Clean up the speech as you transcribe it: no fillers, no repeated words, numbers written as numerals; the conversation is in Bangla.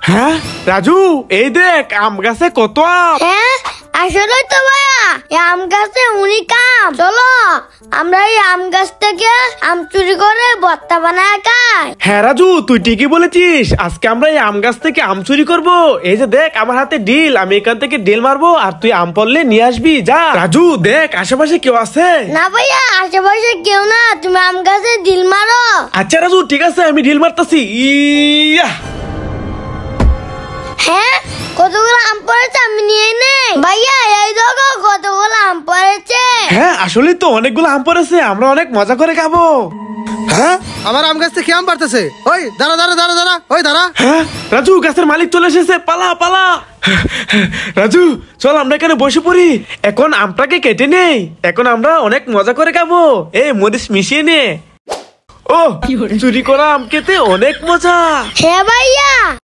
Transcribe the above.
হ্যাঁ রাজু, এই দেখ আম গাছে কত আম। হ্যাঁ আসলে তো ভাইয়া এই আম গাছে অনেক আম। চলো আমরা এই আম গাছ থেকে আম চুরি করে ভর্তা বানায় খাই। হ্যাঁ রাজু, তুই ঠিকই বলেছিস। আজকে আমরা এই আম গাছ থেকে আম চুরি করব। এই যে দেখ আমার হাতে ডিল, আমি এখান থেকে ডিল মারবো আর তুই আম পড়লে নিয়ে আসবি। যা রাজু, দেখ আশেপাশে কেউ আছে? না ভাইয়া, আশেপাশে কেউ না, তুমি আম গাছে ডিল মারো। আচ্ছা রাজু ঠিক আছে, আমি ডিল মারতাছি। ইয়া হ্যাঁ কতগুলো আম পড়েছে, আমি নিয়ে নেই। ভাইয়া এই দেখো কতগুলো আম পড়েছে। হ্যাঁ আসলে তো অনেকগুলো আম পড়েছে, আমরা অনেক মজা করে খাবো। হ্যাঁ আমার আম গাছ থেকে আম পারতেছে। ওই দাঁড়া দাঁড়া দাঁড়া দাঁড়া, ওই দাঁড়া। হ্যাঁ রাজু, গাছের মালিক চলে এসেছে, পালা পালা। রাজু চল আমরা এখানে বসে পড়ি। এখন আমটাকে কেটে নেই, এখন আমরা অনেক মজা করে খাবো। এই মরিচ মিশিয়ে নে। ও চুরি করা আম খেতে অনেক মজা। হ্যাঁ ভাইয়া।